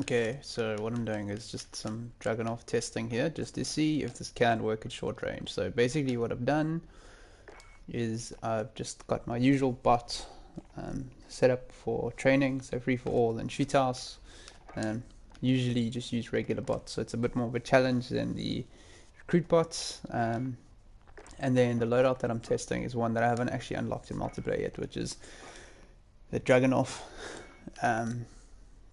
Okay, so what I'm doing is just some Dragunof testing here, just to see if this can work at short range. So basically what I've done is I've just got my usual bot set up for training, so free for all and shoot house. Usually just use regular bots, so it's a bit more of a challenge than the recruit bots. And then the loadout that I'm testing is one that I haven't actually unlocked in multiplayer yet, which is the Dragunof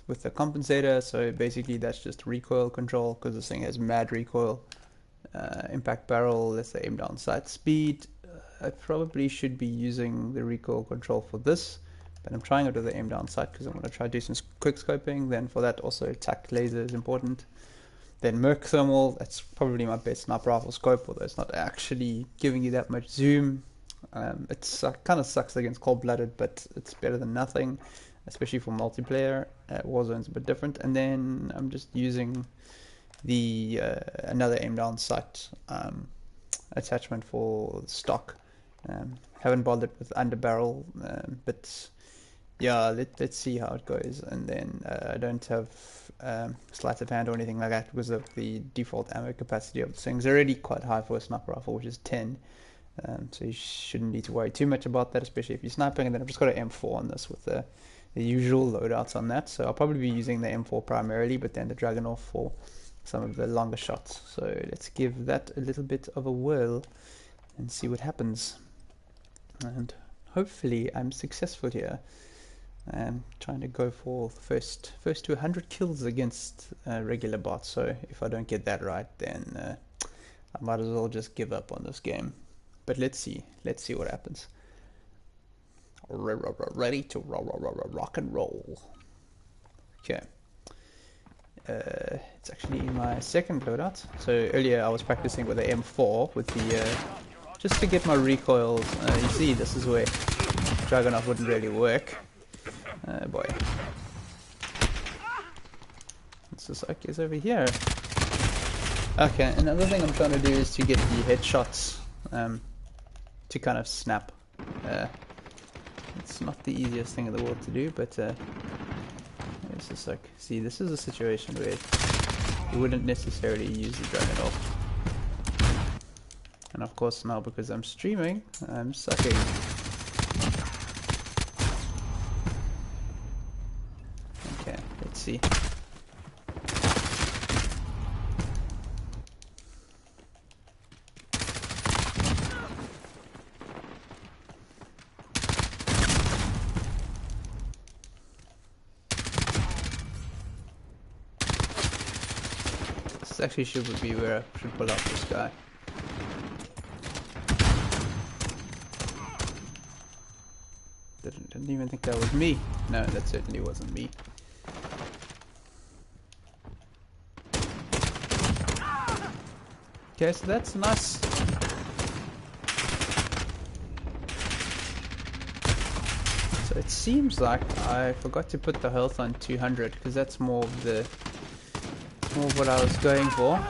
with the compensator. So basically that's just recoil control, because this thing has mad recoil. Impact barrel, let's say aim down sight speed. I probably should be using the recoil control for this, but I'm trying it with the aim down sight because I'm going to try to do some quick scoping. Then for that also attack laser is important. Then Merc thermal, that's probably my best sniper rifle scope, although it's not actually giving you that much zoom. It's kind of sucks against cold-blooded, but it's better than nothing, especially for multiplayer. Warzone's a bit different. And then I'm just using the another aim down sight attachment for stock. Haven't bothered with underbarrel, but yeah, let's see how it goes. And then I don't have sleight of hand or anything like that because of the default ammo capacity of the thing. It's already quite high for a sniper rifle, which is 10. So you shouldn't need to worry too much about that, especially if you're sniping. And then I've just got an M4 on this with the usual loadouts on that. So I'll probably be using the M4 primarily, but then the Dragunof for some of the longer shots. So let's give that a little bit of a whirl and see what happens. And hopefully I'm successful here. I'm trying to go for the first to 100 kills against regular bots. So if I don't get that right, then I might as well just give up on this game. But let's see what happens. Ready to rock and roll. Okay. It's actually my second loadout. So earlier I was practicing with the M4 with the just to get my recoils. You see, this is where Dragunof wouldn't really work. Boy, it's just like it's over here. Okay, another thing I'm trying to do is to get the headshots to kind of snap. It's not the easiest thing in the world to do, but it's just like, see, this is a situation where you wouldn't necessarily use the Dragunof. And of course now, because I'm streaming, I'm sucking. Okay, let's see. This actually should be where I should pull out this guy. Didn't even think that was me. No, that certainly wasn't me. Okay, so that's nice. So it seems like I forgot to put the health on 200 because that's more of what I was going for.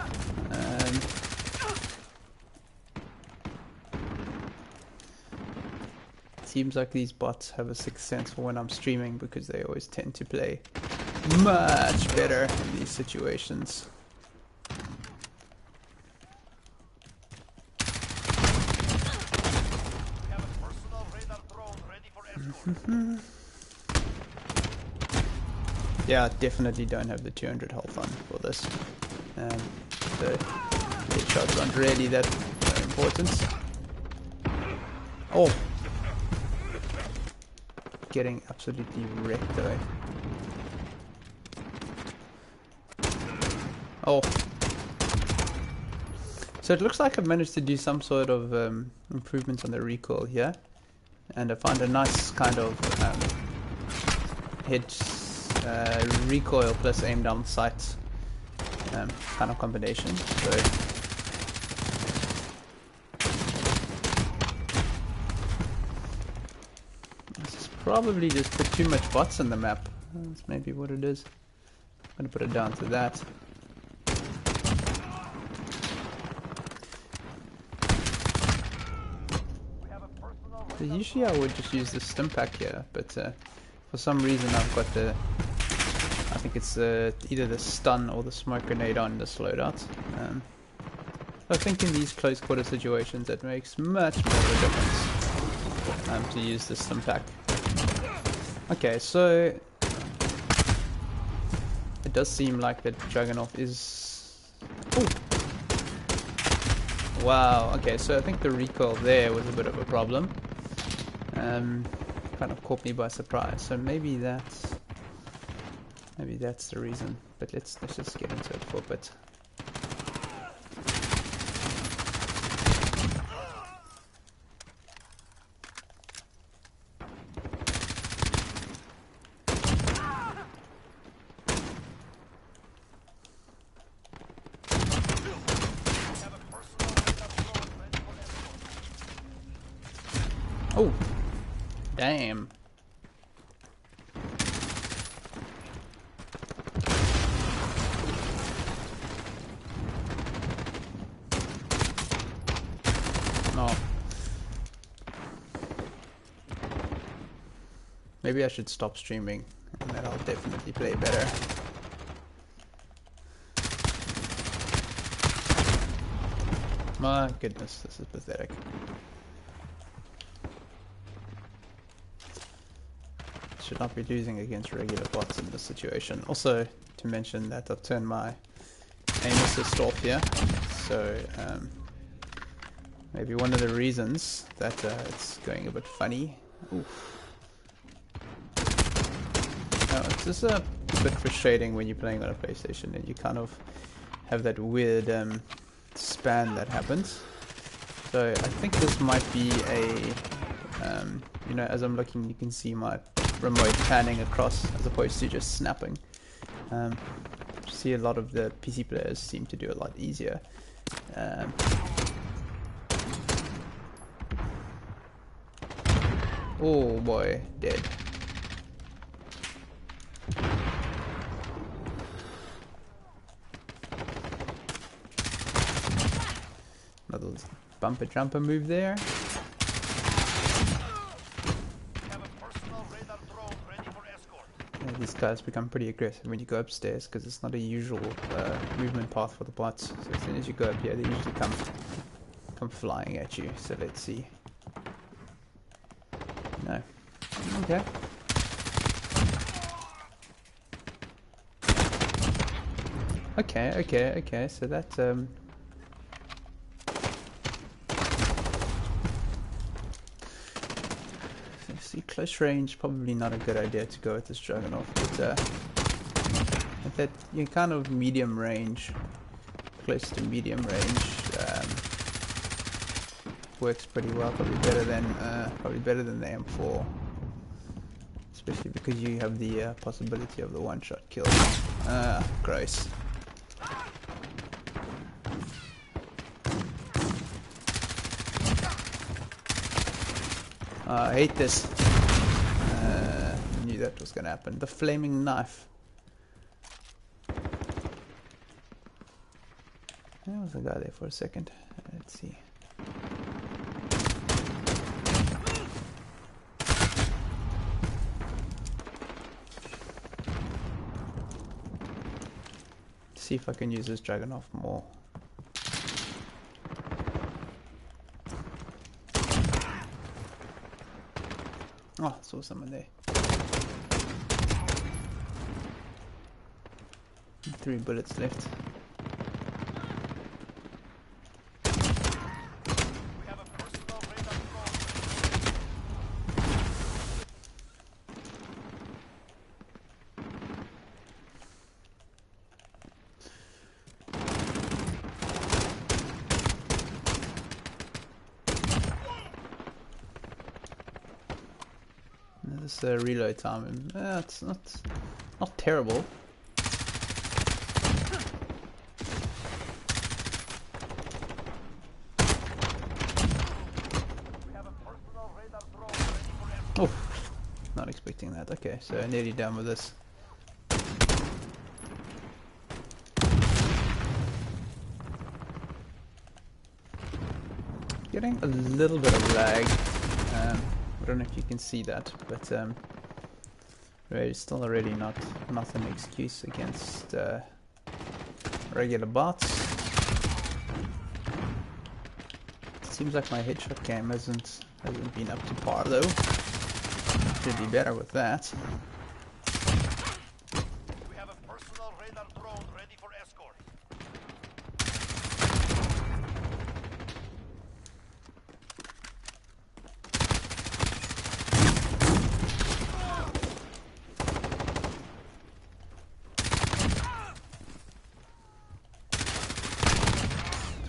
Seems like these bots have a sixth sense for when I'm streaming, because they always tend to play much better in these situations. Yeah, I definitely don't have the 200 health on for this. The headshots aren't really that important. Oh! Getting absolutely wrecked though. Oh. So it looks like I've managed to do some sort of improvements on the recoil here. And I found a nice kind of recoil plus aim down sight kind of combination. So probably just put too much bots on the map. That's maybe what it is. I'm gonna put it down to that. So usually I would just use the stim pack here, but for some reason I've got the I think it's either the stun or the smoke grenade on this loadout. I think in these close quarter situations it makes much more of a difference to use this stim pack. Okay, so it does seem like that Dragunof is... Ooh. Wow, okay, so I think the recoil there was a bit of a problem. Kind of caught me by surprise, so maybe that's the reason. But let's just get into it for a bit. Oh, damn. No. Maybe I should stop streaming, and then I'll definitely play better. My goodness, this is pathetic. Should not be losing against regular bots in this situation. Also, to mention that I've turned my aim assist off here, so maybe one of the reasons that it's going a bit funny. Oof. It's just a bit frustrating when you're playing on a PlayStation and you kind of have that weird span that happens. So I think this might be a, you know, as I'm looking, you can see my remote panning across as opposed to just snapping. See a lot of the PC players seem to do a lot easier. Oh boy, dead. Another bumper jumper move there. These guys become pretty aggressive when you go upstairs because it's not a usual movement path for the bots. So as soon as you go up here, they usually come flying at you. So let's see. No. Okay. Okay. So that see, close range, probably not a good idea to go with this Dragunof, but with that, you kind of medium range, close to medium range, works pretty well. Probably better than the M4, especially because you have the possibility of the one-shot kill. Gross. I hate this. Knew that was gonna happen. The flaming knife. There was a guy there for a second. Let's see. See if I can use this Dragunof more. Oh, I saw someone there. 3 bullets left. This reload time, it's not terrible. Oh, not expecting that. Okay, so nearly done with this. Getting a little bit of lag. I don't know if you can see that, but Right, it's still already not an excuse against regular bots. Seems like my headshot game hasn't been up to par though. Should be better with that. We have a personal radar drone ready for escort.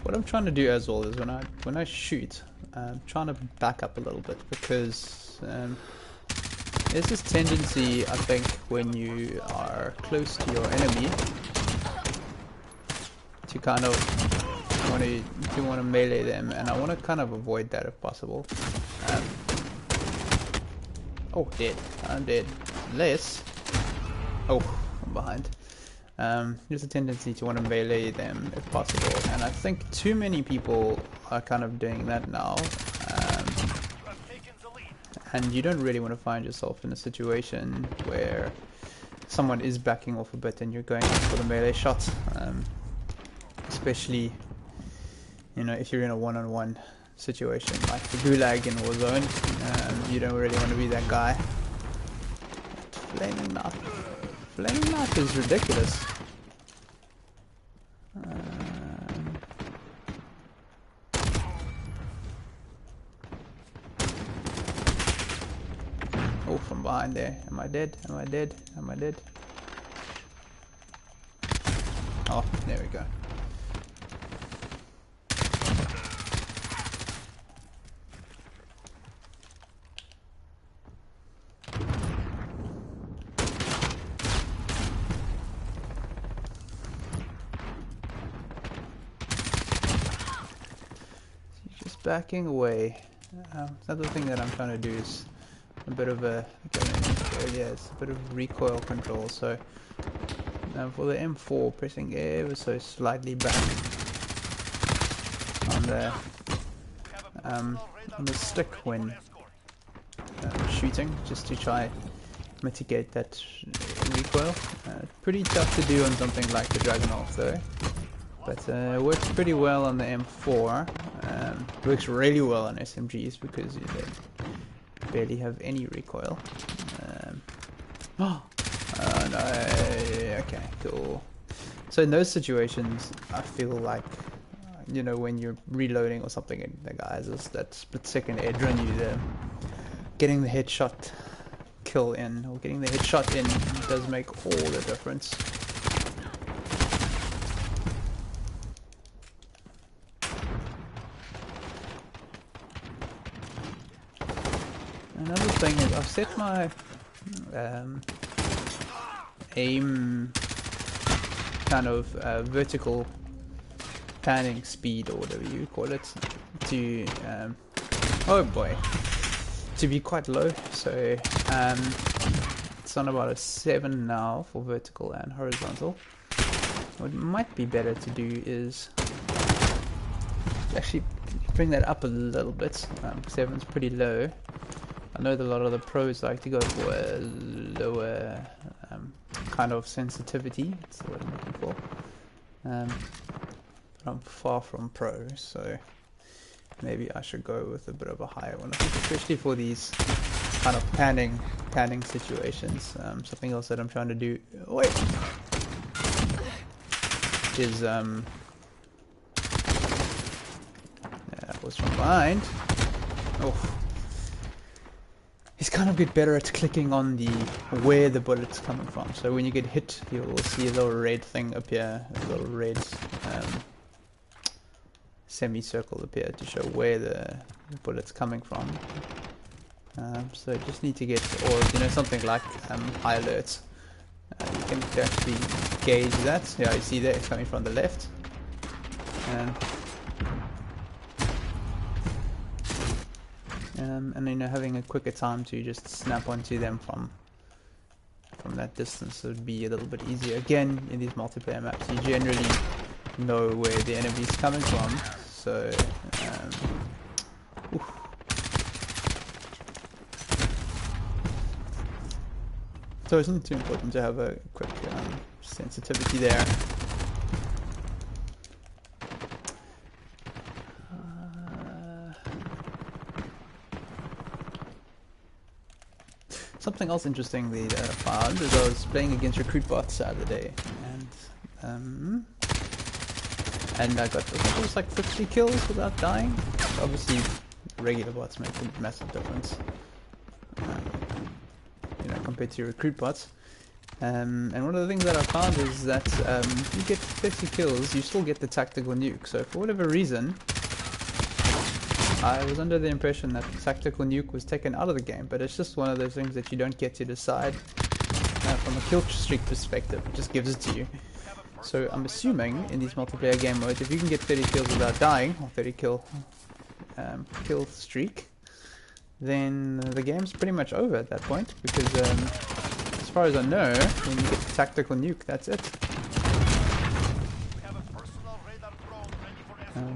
What I'm trying to do as well is when I shoot, I'm trying to back up a little bit because there's this tendency, I think, when you are close to your enemy to kind of want to melee them, and I want to kind of avoid that if possible. Oh, dead. I'm dead. Unless, oh, I'm behind. There's a tendency to want to melee them if possible, and I think too many people are kind of doing that now. And you don't really want to find yourself in a situation where someone is backing off a bit and you're going for the melee shot. Especially, you know, if you're in a one-on-one situation like the Gulag in Warzone, you don't really want to be that guy. Flaming knife is ridiculous. Oh, from behind there. Am I dead? Am I dead? Am I dead? Oh, there we go. Just backing away. Another thing that I'm trying to do is a bit of a, it's a bit of recoil control. So for the M4, pressing ever so slightly back on the stick when shooting, just to try mitigate that recoil. Pretty tough to do on something like the Dragunof though, but it works pretty well on the M4. Works really well on SMGs because they barely have any recoil. Oh no, okay, cool. So in those situations, I feel like, you know, when you're reloading or something and the guy has that split second edge on you, getting the headshot kill in, or getting the headshot in, does make all the difference. Another thing is I've set my aim kind of vertical panning speed, or whatever you call it, to oh boy, to be quite low. So it's on about a 7 now for vertical and horizontal. What might be better to do is actually bring that up a little bit. 7's pretty low. I know that a lot of the pros like to go for a lower kind of sensitivity. That's what I'm looking for. But I'm far from pro, so maybe I should go with a bit of a higher one, especially for these kind of panning situations. Something else that I'm trying to do is that was from behind. Oh. He's kind of get better at clicking on where the bullet's coming from. So when you get hit, you'll see a little red thing appear, a little red semicircle appear to show where the bullet's coming from. So you just need to get, or you know, something like high alerts. You can actually gauge that. Yeah, you see there, it's coming from the left. And you know, having a quicker time to just snap onto them from that distance would be a little bit easier. Again, in these multiplayer maps, you generally know where the enemy's coming from, so So it's not too important to have a quick sensitivity there. Something else interesting that I found is I was playing against recruit bots the other day, and I got, I think it was like 50 kills without dying. Obviously, regular bots make a massive difference, you know, compared to recruit bots. And one of the things that I found is that if you get 50 kills, you still get the tactical nuke. So for whatever reason, I was under the impression that the tactical nuke was taken out of the game, but it's just one of those things that you don't get to decide from a kill streak perspective. It just gives it to you. So I'm assuming in these multiplayer game modes, if you can get 30 kills without dying, or 30 kill streak, then the game's pretty much over at that point, because as far as I know, when you get the tactical nuke, that's it.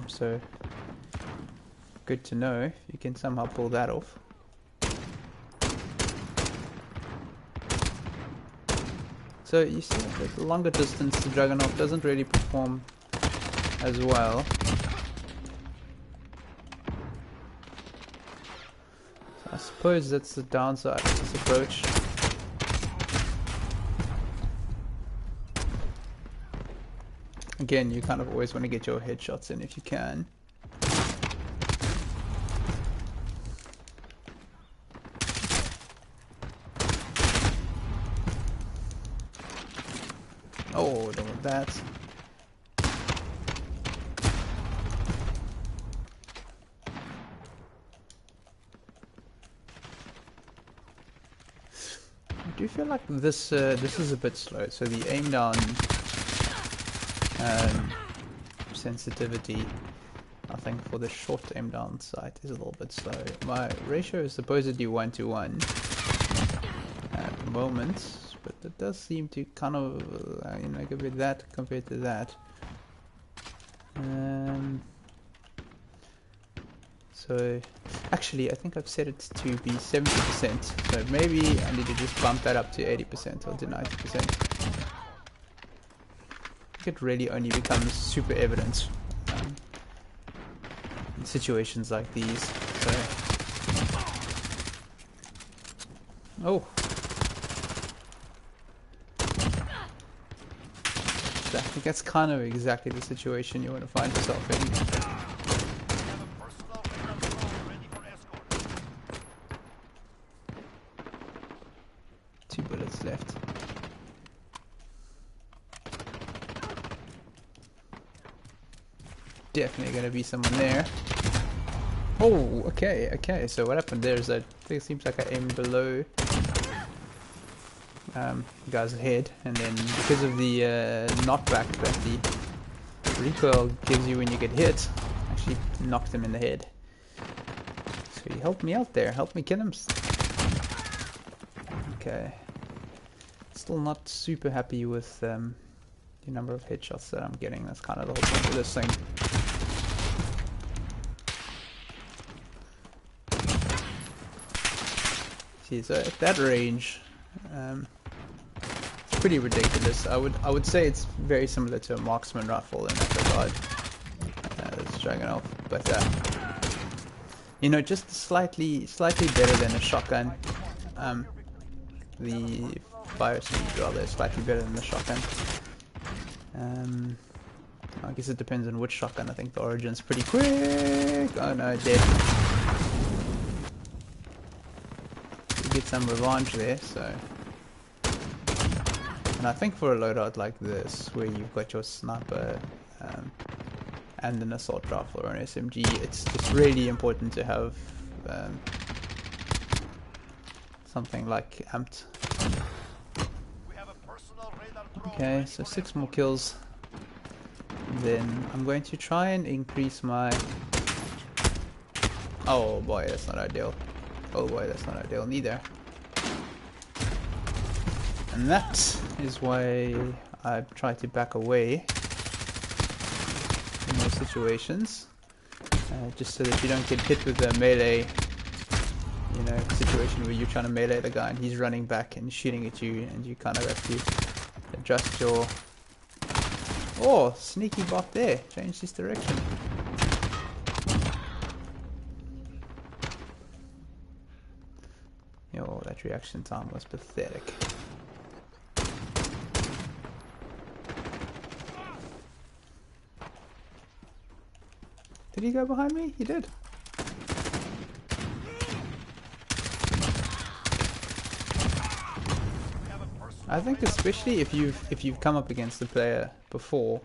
So good to know if you can somehow pull that off. So you see, with longer distance, the Dragunof doesn't really perform as well. So I suppose that's the downside of this approach. Again, you kind of always want to get your headshots in if you can. Oh, don't want that. I do feel like this is a bit slow. So the aim down sensitivity, I think for the short aim down sight is a little bit slow. My ratio is supposedly 1:1 at the moment. But it does seem to kind of, you know, give it that compared to that. So, actually, I think I've set it to be 70%. So maybe I need to just bump that up to 80% or to 90%. I think it really only becomes super evident in situations like these. So, oh. I think that's kind of exactly the situation you want to find yourself in. 2 bullets left. Definitely going to be someone there. Oh, okay. So what happened there is that I think it seems like I aimed below the guy's head, and then because of the knockback that the recoil gives you when you get hit, actually knocked him in the head. So he helped me out there, helped me kill him. Okay. Still not super happy with the number of headshots that I'm getting. That's kind of the whole point of this thing. See, so at that range, it's pretty ridiculous. I would say it's very similar to a marksman rifle in that regard. It's Dragunof, but you know, just slightly better than a shotgun. The fire speed rather is slightly better than the shotgun. I guess it depends on which shotgun. I think the Origin's pretty quick. Oh no, dead. Get some revenge there, so. And I think for a loadout like this, where you've got your sniper and an assault rifle or an SMG, it's really important to have something like amped. Okay, so 6 more kills. Then I'm going to try and increase my... Oh boy, that's not ideal. Oh boy, that's not ideal neither. And that is why I try to back away in those situations, just so that you don't get hit with a melee you know, situation where you're trying to melee the guy and he's running back and shooting at you, and you kind of have to adjust your... Oh, sneaky bot there. Changed his direction. Yo, that reaction time was pathetic. Did he go behind me? He did. I think especially if you've come up against the player before,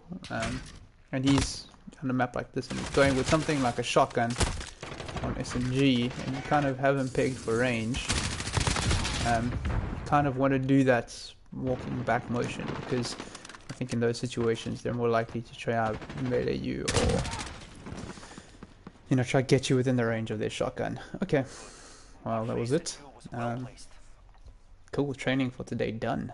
and he's on a map like this and he's going with something like a shotgun on SMG, and you kind of have him pegged for range, you kind of want to do that walking back motion, because I think in those situations they're more likely to try out melee you, or you know, try to get you within the range of their shotgun. Okay, well that was it. Cool training for today done.